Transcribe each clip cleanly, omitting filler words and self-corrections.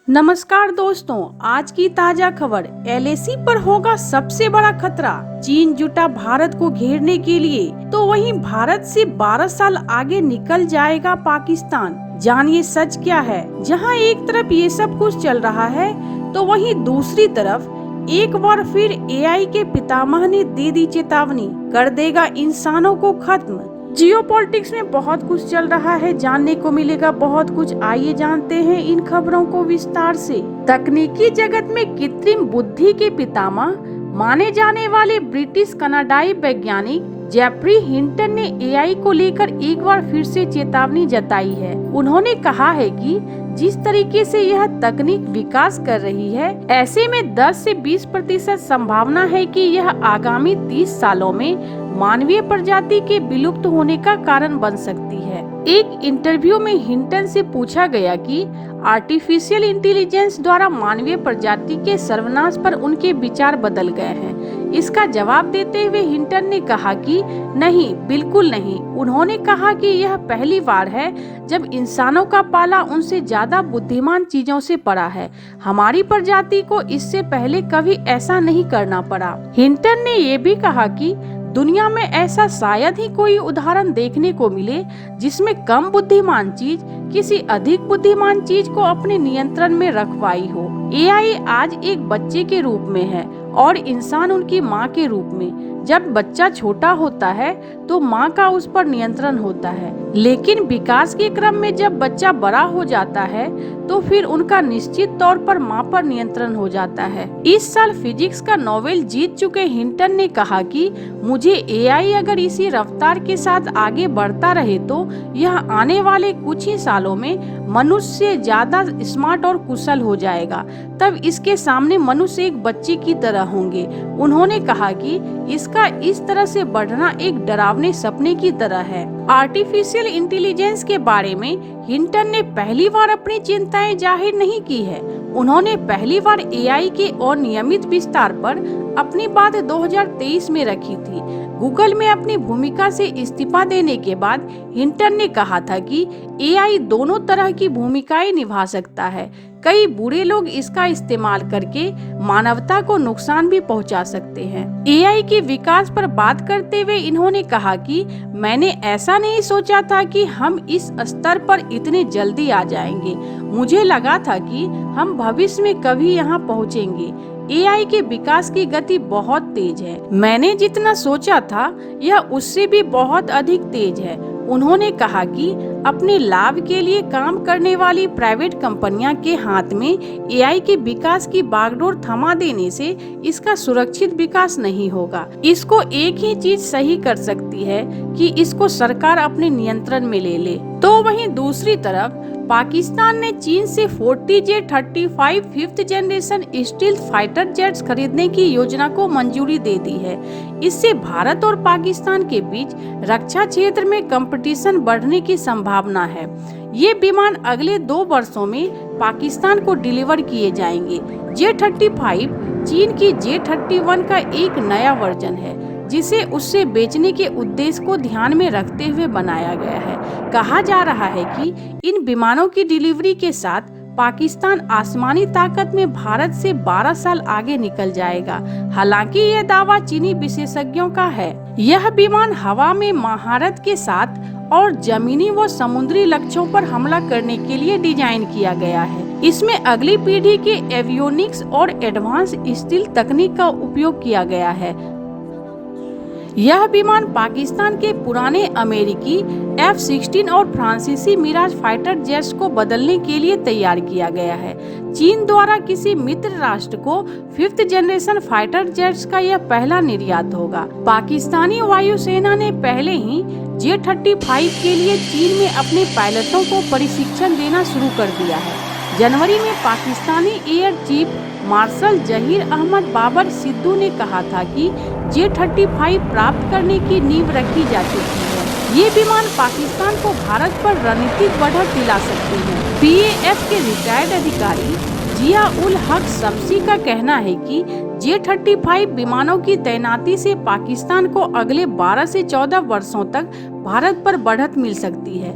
नमस्कार दोस्तों, आज की ताजा खबर। एलएसी पर होगा सबसे बड़ा खतरा। चीन जुटा भारत को घेरने के लिए, तो वहीं भारत से 12 साल आगे निकल जाएगा पाकिस्तान। जानिए सच क्या है। जहां एक तरफ ये सब कुछ चल रहा है, तो वहीं दूसरी तरफ एक बार फिर एआई के पितामह ने दे दी चेतावनी, कर देगा इंसानों को खत्म। जियोपॉलिटिक्स में बहुत कुछ चल रहा है, जानने को मिलेगा बहुत कुछ। आइए जानते हैं इन खबरों को विस्तार से। तकनीकी जगत में कृत्रिम बुद्धि के पितामह माने जाने वाले ब्रिटिश कनाडाई वैज्ञानिक जेफरी हिंटन ने एआई को लेकर एक बार फिर से चेतावनी जताई है। उन्होंने कहा है कि जिस तरीके से यह तकनीक विकास कर रही है, ऐसे में 10 से 20% संभावना है कि यह आगामी 30 सालों में मानवीय प्रजाति के विलुप्त होने का कारण बन सकती है। एक इंटरव्यू में हिंटन से पूछा गया कि आर्टिफिशियल इंटेलिजेंस द्वारा मानवीय प्रजाति के सर्वनाश पर उनके विचार बदल गए हैं। इसका जवाब देते हुए हिंटन ने कहा कि नहीं, बिल्कुल नहीं। उन्होंने कहा कि यह पहली बार है जब इंसानों का पाला उनसे ज्यादा बुद्धिमान चीजों से पड़ा है। हमारी प्रजाति को इससे पहले कभी ऐसा नहीं करना पड़ा। हिंटन ने ये भी कहा कि दुनिया में ऐसा शायद ही कोई उदाहरण देखने को मिले जिसमें कम बुद्धिमान चीज किसी अधिक बुद्धिमान चीज को अपने नियंत्रण में रख पाई हो। एआई आज एक बच्चे के रूप में है और इंसान उनकी माँ के रूप में। जब बच्चा छोटा होता है तो माँ का उस पर नियंत्रण होता है, लेकिन विकास के क्रम में जब बच्चा बड़ा हो जाता है तो फिर उनका निश्चित तौर पर माँ पर नियंत्रण हो जाता है। इस साल फिजिक्स का नोबेल जीत चुके हिंटन ने कहा कि मुझे एआई अगर इसी रफ्तार के साथ आगे बढ़ता रहे तो यह आने वाले कुछ ही सालों में मनुष्य से ज्यादा स्मार्ट और कुशल हो जाएगा। तब इसके सामने मनुष्य एक बच्चे की तरह होंगे। उन्होंने कहा कि इसका इस तरह से बढ़ना एक डरावने सपने की तरह है। आर्टिफिशियल इंटेलिजेंस के बारे में हिंटन ने पहली बार अपनी चिंताएं जाहिर नहीं की है। उन्होंने पहली बार एआई के और नियमित विस्तार पर अपनी बात 2023 में रखी थी। गूगल में अपनी भूमिका से इस्तीफा देने के बाद हिंटन ने कहा था कि एआई दोनों तरह की भूमिकाएं निभा सकता है। कई बुरे लोग इसका इस्तेमाल करके मानवता को नुकसान भी पहुंचा सकते हैं। एआई के विकास पर बात करते हुए इन्होंने कहा कि मैंने ऐसा नहीं सोचा था कि हम इस स्तर पर इतने जल्दी आ जाएंगे। मुझे लगा था कि हम भविष्य में कभी यहाँ पहुँचेंगे। एआई के विकास की गति बहुत तेज है। मैंने जितना सोचा था यह उससे भी बहुत अधिक तेज है। उन्होंने कहा कि अपने लाभ के लिए काम करने वाली प्राइवेट कंपनियां के हाथ में एआई के विकास की बागडोर थमा देने से इसका सुरक्षित विकास नहीं होगा। इसको एक ही चीज सही कर सकती है कि इसको सरकार अपने नियंत्रण में ले ले। तो वहीं दूसरी तरफ पाकिस्तान ने चीन से 40J-35 5th generation stealth fighter jets खरीदने की योजना को मंजूरी दे दी है। इससे भारत और पाकिस्तान के बीच रक्षा क्षेत्र में कंपटीशन बढ़ने की संभावना है। ये विमान अगले 2 वर्षों में पाकिस्तान को डिलीवर किए जाएंगे। J-35 चीन की J-31 का एक नया वर्जन है, जिसे उससे बेचने के उद्देश्य को ध्यान में रखते हुए बनाया गया है। कहा जा रहा है कि इन विमानों की डिलीवरी के साथ पाकिस्तान आसमानी ताकत में भारत से 12 साल आगे निकल जाएगा। हालांकि यह दावा चीनी विशेषज्ञों का है। यह विमान हवा में महारत के साथ और जमीनी व समुद्री लक्ष्यों पर हमला करने के लिए डिजाइन किया गया है। इसमें अगली पीढ़ी के एवियोनिक्स और एडवांस स्टील तकनीक का उपयोग किया गया है। यह विमान पाकिस्तान के पुराने अमेरिकी F-16 और फ्रांसीसी मिराज फाइटर जेट्स को बदलने के लिए तैयार किया गया है। चीन द्वारा किसी मित्र राष्ट्र को 5th जनरेशन फाइटर जेट्स का यह पहला निर्यात होगा। पाकिस्तानी वायुसेना ने पहले ही J-35 के लिए चीन में अपने पायलटों को प्रशिक्षण देना शुरू कर दिया है। जनवरी में Pakistani air chief marshal Zaheer Ahmed Babar Sidhu ने कहा था कि J-35 प्राप्त करने की नींव रखी जा चुकी है। ये विमान पाकिस्तान को भारत पर रणनीतिक बढ़त दिला सकते हैं। PAF के रिटायर्ड अधिकारी जिया उल हक शम्सी का कहना है कि J-35 विमानों की तैनाती से पाकिस्तान को अगले 12 से 14 वर्षों तक भारत पर बढ़त मिल सकती है।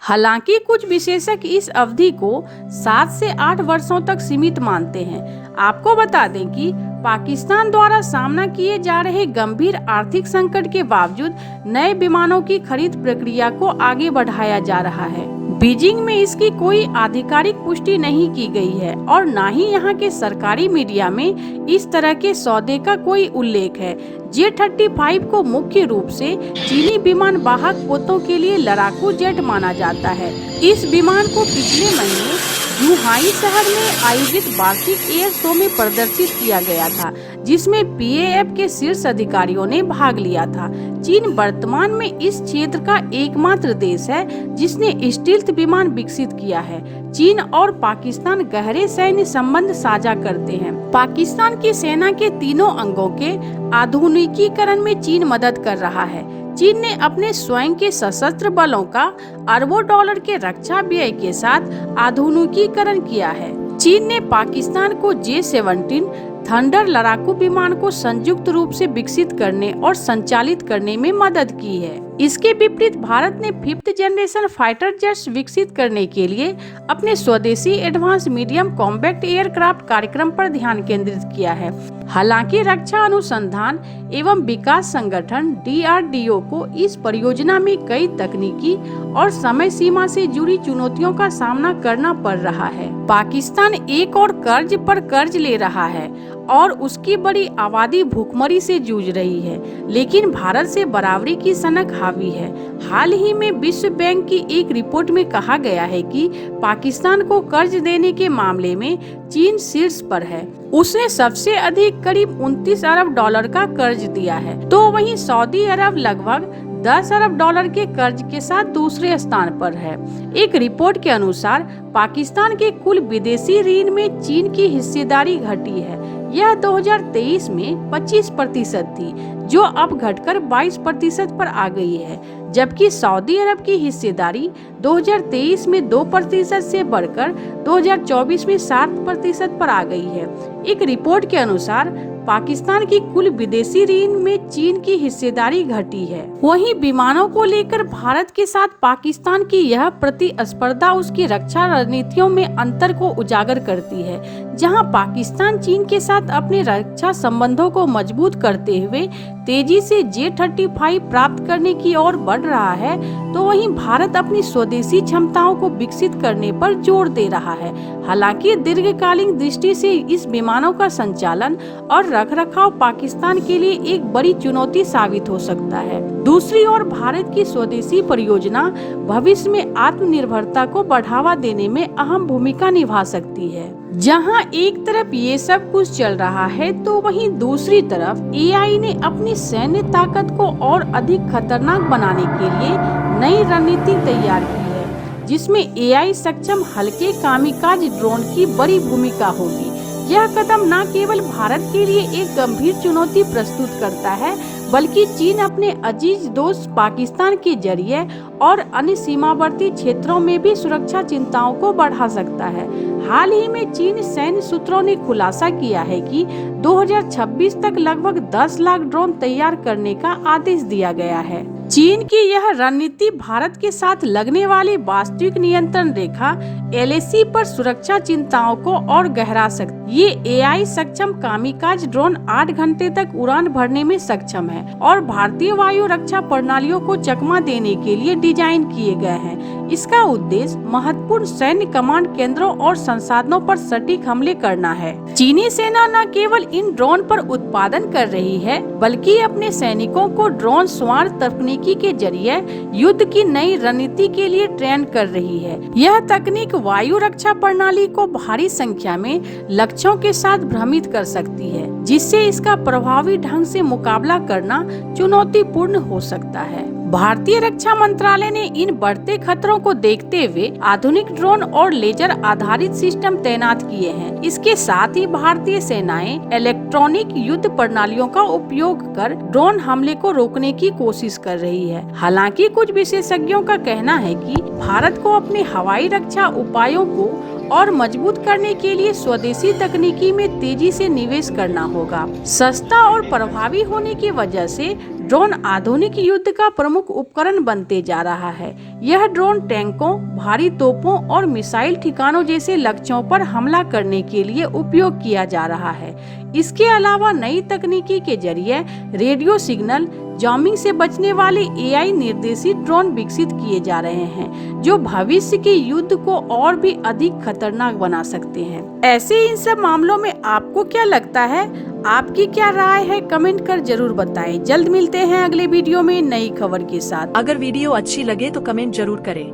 हालांकि कुछ विशेषज्ञ इस अवधि को 7 से 8 वर्षों तक सीमित मानते हैं। आपको बता दें कि पाकिस्तान द्वारा सामना किए जा रहे गंभीर आर्थिक संकट के बावजूद नए विमानों की खरीद प्रक्रिया को आगे बढ़ाया जा रहा है। बीजिंग में इसकी कोई आधिकारिक पुष्टि नहीं की गई है और न ही यहाँ के सरकारी मीडिया में इस तरह के सौदे का कोई उल्लेख है। J-35 को मुख्य रूप से चीनी विमान वाहक पोतों के लिए लड़ाकू जेट माना जाता है। इस विमान को पिछले महीने यूहाई शहर में आयोजित वार्षिक एयर शो में प्रदर्शित किया गया था, जिसमें PAF के शीर्ष अधिकारियों ने भाग लिया था। चीन वर्तमान में इस क्षेत्र का एकमात्र देश है जिसने स्टील्थ विमान विकसित किया है। चीन और पाकिस्तान गहरे सैन्य संबंध साझा करते हैं। पाकिस्तान की सेना के तीनों अंगों के आधुनिकीकरण में चीन मदद कर रहा है। चीन ने अपने स्वयं के सशस्त्र बलों का अरबों डॉलर के रक्षा व्यय के साथ आधुनिकीकरण किया है। चीन ने पाकिस्तान को J-17 थंडर लड़ाकू विमान को संयुक्त रूप से विकसित करने और संचालित करने में मदद की है। इसके विपरीत भारत ने 5th जनरेशन फाइटर जेट्स विकसित करने के लिए अपने स्वदेशी एडवांस मीडियम कॉम्बैक्ट एयरक्राफ्ट कार्यक्रम पर ध्यान केंद्रित किया है। हालांकि रक्षा अनुसंधान एवं विकास संगठन DRDO को इस परियोजना में कई तकनीकी और समय सीमा से जुड़ी चुनौतियों का सामना करना पड़ रहा है। पाकिस्तान एक और कर्ज पर कर्ज ले रहा है और उसकी बड़ी आबादी भूखमरी से जूझ रही है, लेकिन भारत से बराबरी की सनक हावी है। हाल ही में विश्व बैंक की एक रिपोर्ट में कहा गया है कि पाकिस्तान को कर्ज देने के मामले में चीन शीर्ष पर है। उसने सबसे अधिक करीब 29 अरब डॉलर का कर्ज दिया है, तो वहीं सऊदी अरब लगभग 10 अरब डॉलर के कर्ज के साथ दूसरे स्थान पर है। एक रिपोर्ट के अनुसार पाकिस्तान के कुल विदेशी ऋण में चीन की हिस्सेदारी घटी है। यह 2023 में 25% थी, जो अब घटकर 22% पर आ गई है, जबकि सऊदी अरब की हिस्सेदारी 2023 में 2% से बढ़कर 2024 में 7% पर आ गई है। एक रिपोर्ट के अनुसार पाकिस्तान की कुल विदेशी ऋण में चीन की हिस्सेदारी घटी है। वहीं विमानों को लेकर भारत के साथ पाकिस्तान की यह प्रतिस्पर्धा उसकी रक्षा रणनीतियों में अंतर को उजागर करती है। जहां पाकिस्तान चीन के साथ अपने रक्षा संबंधों को मजबूत करते हुए तेजी से J-35 प्राप्त करने की ओर बढ़ रहा है, तो वहीं भारत अपनी स्वदेशी क्षमताओं को विकसित करने पर जोर दे रहा है। हालांकि दीर्घकालीन दृष्टि से इस विमानों का संचालन और रखरखाव पाकिस्तान के लिए एक बड़ी चुनौती साबित हो सकता है। दूसरी ओर भारत की स्वदेशी परियोजना भविष्य में आत्मनिर्भरता को बढ़ावा देने में अहम भूमिका निभा सकती है। जहां एक तरफ ये सब कुछ चल रहा है, तो वहीं दूसरी तरफ AI ने अपनी सैन्य ताकत को और अधिक खतरनाक बनाने के लिए नई रणनीति तैयार की है, जिसमें AI सक्षम हल्के कामिकाज ड्रोन की बड़ी भूमिका होगी। यह कदम न केवल भारत के लिए एक गंभीर चुनौती प्रस्तुत करता है, बल्कि चीन अपने अजीज दोस्त पाकिस्तान के जरिए और अन्य सीमावर्ती क्षेत्रों में भी सुरक्षा चिंताओं को बढ़ा सकता है। हाल ही में चीन सैन्य सूत्रों ने खुलासा किया है कि 2026 तक लगभग 10 लाख ड्रोन तैयार करने का आदेश दिया गया है। चीन की यह रणनीति भारत के साथ लगने वाली वास्तविक नियंत्रण रेखा LAC पर सुरक्षा चिंताओं को और गहरा सकती है। ये AI सक्षम कामिकाज ड्रोन 8 घंटे तक उड़ान भरने में सक्षम है और भारतीय वायु रक्षा प्रणालियों को चकमा देने के लिए डिजाइन किए गए हैं। इसका उद्देश्य महत्वपूर्ण सैन्य कमांड केंद्रों और संसाधनों पर सटीक हमले करना है। चीनी सेना न केवल इन ड्रोन पर उत्पादन कर रही है, बल्कि अपने सैनिकों को ड्रोन स्वार तकनीकी के जरिए युद्ध की नई रणनीति के लिए ट्रेन कर रही है। यह तकनीक वायु रक्षा प्रणाली को भारी संख्या में लक्ष्यों के साथ भ्रमित कर सकती है, जिससे इसका प्रभावी ढंग से मुकाबला करना चुनौतीपूर्ण हो सकता है। भारतीय रक्षा मंत्रालय ने इन बढ़ते खतरों को देखते हुए आधुनिक ड्रोन और लेजर आधारित सिस्टम तैनात किए हैं। इसके साथ ही भारतीय सेनाएं इलेक्ट्रॉनिक युद्ध प्रणालियों का उपयोग कर ड्रोन हमले को रोकने की कोशिश कर रही है। हालांकि कुछ विशेषज्ञों का कहना है कि भारत को अपने हवाई रक्षा उपायों को और मजबूत करने के लिए स्वदेशी तकनीकी में तेजी से निवेश करना होगा। सस्ता और प्रभावी होने की वजह से ड्रोन आधुनिक युद्ध का प्रमुख उपकरण बनते जा रहा है। यह ड्रोन टैंकों, भारी तोपों और मिसाइल ठिकानों जैसे लक्ष्यों पर हमला करने के लिए उपयोग किया जा रहा है। इसके अलावा नई तकनीकी के जरिए रेडियो सिग्नल जामिंग से बचने वाले एआई निर्देशित ड्रोन विकसित किए जा रहे हैं, जो भविष्य के युद्ध को और भी अधिक खतरनाक बना सकते हैं। ऐसे इन सब मामलों में आपको क्या लगता है? आपकी क्या राय है? कमेंट कर जरूर बताएं। जल्द मिलते हैं अगले वीडियो में नई खबर के साथ। अगर वीडियो अच्छी लगे तो कमेंट जरूर करें।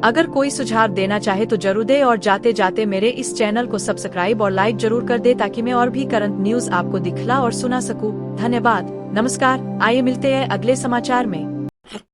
अगर कोई सुझाव देना चाहे तो जरूर दे, और जाते जाते मेरे इस चैनल को सब्सक्राइब और लाइक जरूर कर दे, ताकि मैं और भी करंट न्यूज आपको दिखला और सुना सकूं। धन्यवाद, नमस्कार। आइए मिलते हैं अगले समाचार में।